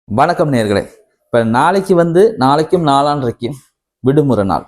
வணக்கம் நேர்களே. இப்போ நாளைக்கும் நாளான்றைக்கும் விடுமுறை நாள்.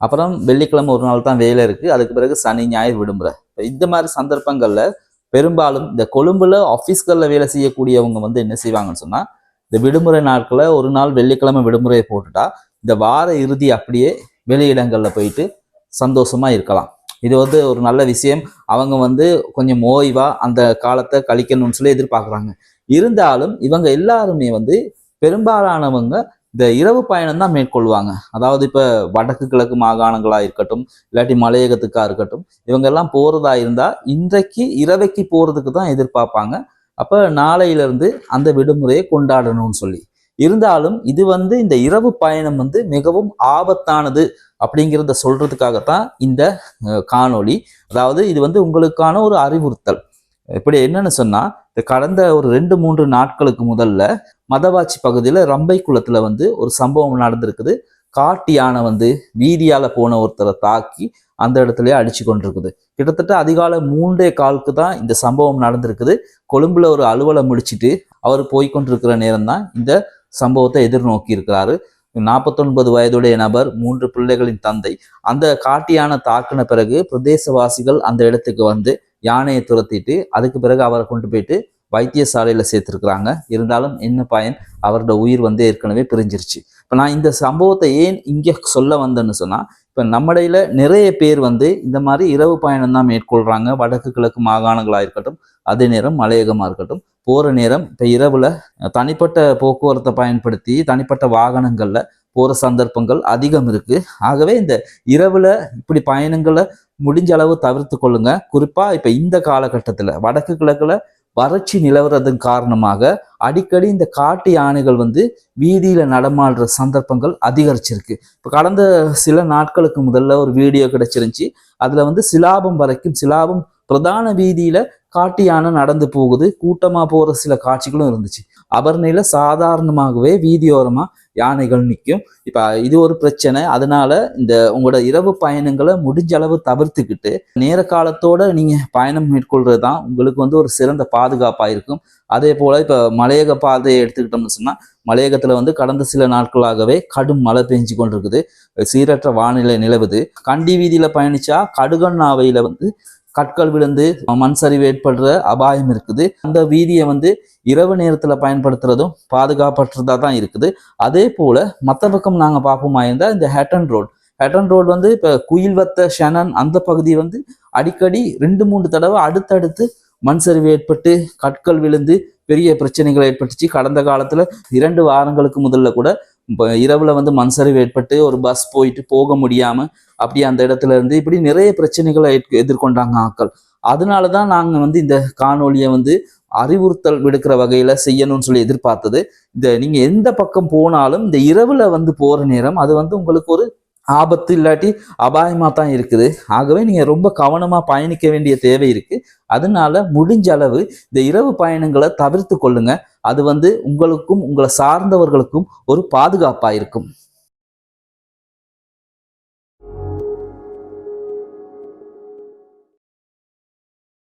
அப்புறம் வெள்ளிக்கிழமை ஒரு நாள் தான் வேலை இருக்குது. அதுக்கு பிறகு சனி ஞாயிறு விடுமுறை. இப்போ இந்த மாதிரி சந்தர்ப்பங்களில் பெரும்பாலும் இந்த கொழும்புல ஆஃபீஸ்களில் வேலை செய்யக்கூடியவங்க என்ன செய்வாங்கன்னு சொன்னால், இந்த விடுமுறை நாட்களை ஒரு நாள் வெள்ளிக்கிழமை விடுமுறையை போட்டுட்டா இந்த வார இறுதி அப்படியே வெளியிடங்களில் போயிட்டு சந்தோஷமாக இருக்கலாம். இது ஒரு நல்ல விஷயம். அவங்க கொஞ்சம் ஓய்வாக அந்த காலத்தை கழிக்கணும்னு சொல்லி எதிர்பார்க்குறாங்க. இருந்தாலும் இவங்க எல்லாருமே பெரும்பாலானவங்க இந்த இரவு பயணம் தான் மேற்கொள்வாங்க. அதாவது இப்போ வடக்கு கிழக்கு மாகாணங்களாக இருக்கட்டும், இல்லாட்டி மலையகத்துக்காக இருக்கட்டும், இவங்க எல்லாம் போகிறதா இருந்தால் இன்றைக்கு இரவைக்கு போகிறதுக்கு தான் எதிர்பார்ப்பாங்க. அப்போ நாளையிலிருந்து அந்த விடுமுறையை கொண்டாடணும்னு சொல்லி. இருந்தாலும் இது இந்த இரவு பயணம் மிகவும் ஆபத்தானது அப்படிங்கிறத சொல்றதுக்காகத்தான் இந்த காணொளி. அதாவது இது உங்களுக்கான ஒரு அறிவுறுத்தல். இப்படி என்னன்னு சொன்னா, கடந்த ஒரு 2-3 நாட்களுக்கு முதல்ல மதவாச்சி பகுதியில் ரம்பை குளத்துல ஒரு சம்பவம் நடந்திருக்குது. காட்டு யானை வீதியால போன ஒருத்தரை தாக்கி அந்த இடத்துலயே அடிச்சு கொண்டிருக்குது. கிட்டத்தட்ட அதிகாலை 3:15 தான் இந்த சம்பவம் நடந்திருக்குது. கொழும்புல ஒரு அலுவலம் முடிச்சுட்டு அவர் போய்கொண்டிருக்கிற நேரம் தான் இந்த சம்பவத்தை எதிர்நோக்கி இருக்கிறாரு. 49 வயதுடைய நபர், 3 பிள்ளைகளின் தந்தை. அந்த காட்டு யானை தாக்கின பிறகு பிரதேசவாசிகள் அந்த இடத்துக்கு யானையை துரத்திட்டு அதுக்கு பிறகு அவரை கொண்டு போயிட்டு வைத்தியசாலையில சேர்த்திருக்கிறாங்க. இருந்தாலும் என்ன பயன், அவரோட உயிர் ஏற்கனவே பிரிஞ்சிருச்சு. இப்ப நான் இந்த சம்பவத்தை ஏன் இங்க சொல்ல வந்தேன்னு சொன்னா, இப்ப நம்மடையில நிறைய பேர் இந்த மாதிரி இரவு பயணம் தான் மேற்கொள்றாங்க. வடக்கு கிழக்கு மாகாணங்களா இருக்கட்டும், அதே நேரம் மலையகமா இருக்கட்டும், போற நேரம் இப்ப இரவுல தனிப்பட்ட போக்குவரத்தை பயன்படுத்தி தனிப்பட்ட வாகனங்கள்ல போற சந்தர்ப்பங்கள் அதிகம் இருக்கு. ஆகவே இந்த இரவுல இப்படி பயணங்களை முடிஞ்ச அளவு தவிர்த்து கொள்ளுங்க. குறிப்பா இப்ப இந்த காலகட்டத்துல வடக்கு கிழக்குல வறட்சி நிலவுறதன் காரணமாக அடிக்கடி இந்த காட்டு யானைகள் வீதியில நடமாடுற சந்தர்ப்பங்கள் அதிகரிச்சிருக்கு. இப்ப கடந்த சில நாட்களுக்கு முதல்ல ஒரு வீடியோ கிடைச்சிருந்துச்சு. அதுல சிலாபம் வரைக்கும், சிலாபம் பிரதான வீதியில காட்டு யானை நடந்து போகுது. கூட்டமா போற சில காட்சிகளும் இருந்துச்சு. அபர்ணையில சாதாரணமாகவே வீதியோரமா யானைகள் நிற்கும். இப்ப இது ஒரு பிரச்சனை. அதனால இந்த உங்களோட இரவு பயணங்களை முடிஞ்ச அளவு தவிர்த்துக்கிட்டு நேர காலத்தோட நீங்க பயணம் மேற்கொள்றது தான் உங்களுக்கு ஒரு சிறந்த பாதுகாப்பா இருக்கும். அதே போல இப்ப மலையக பாதையை எடுத்துக்கிட்டோம்னு சொன்னா, மலையகத்துல கடந்த சில நாட்களாகவே கடும் மழை பெஞ்சு கொண்டிருக்குது. சீரற்ற வானிலை நிலவுது. கண்டி வீதியில பயணிச்சா கடுகண்ணாவையில கற்கள் விழுந்து மண் சரிவு ஏற்படுற அபாயம் இருக்குது. அந்த வீதியை இரவு நேரத்துல பயன்படுத்துறதும் பாதுகாப்பற்றதா தான் இருக்குது. அதே போல மற்ற பக்கம் நாங்க பார்ப்போமா இருந்தால் இந்த ஹேட்டன் ரோடு இப்ப குயில்வத்த ஷனன் அந்த பகுதி அடிக்கடி 2-3 தடவை அடுத்தடுத்து மண் சரிவு ஏற்பட்டு கற்கள் விழுந்து பெரிய பிரச்சனைகள் ஏற்பட்டுச்சு. கடந்த காலத்துல 2 வாரங்களுக்கு முதல்ல கூட இரவுல மண் சரிவு ஏற்பட்டு ஒரு பஸ் போயிட்டு போக முடியாம அப்படியே அந்த இடத்துல இருந்து இப்படி நிறைய பிரச்சனைகளை எதிர்கொண்டாங்க ஆக்கள். அதனாலதான் நாங்க இந்த காணொலியை அறிவுறுத்தல் விடுக்கிற வகையில செய்யணும்னு சொல்லி எதிர்பார்த்தது. நீங்க எந்த பக்கம் போனாலும் இந்த இரவுல போற நேரம் அது உங்களுக்கு ஒரு ஆபத்து இல்லாட்டி அபாயமா தான் இருக்குது. ஆகவே நீங்க ரொம்ப கவனமா பயணிக்க வேண்டிய தேவை இருக்கு. அதனால முடிஞ்ச அளவு இந்த இரவு பயணங்களை தவிர்த்து கொள்ளுங்க. அது உங்களுக்கும் உங்களை சார்ந்தவர்களுக்கும் ஒரு பாதுகாப்பா இருக்கும்.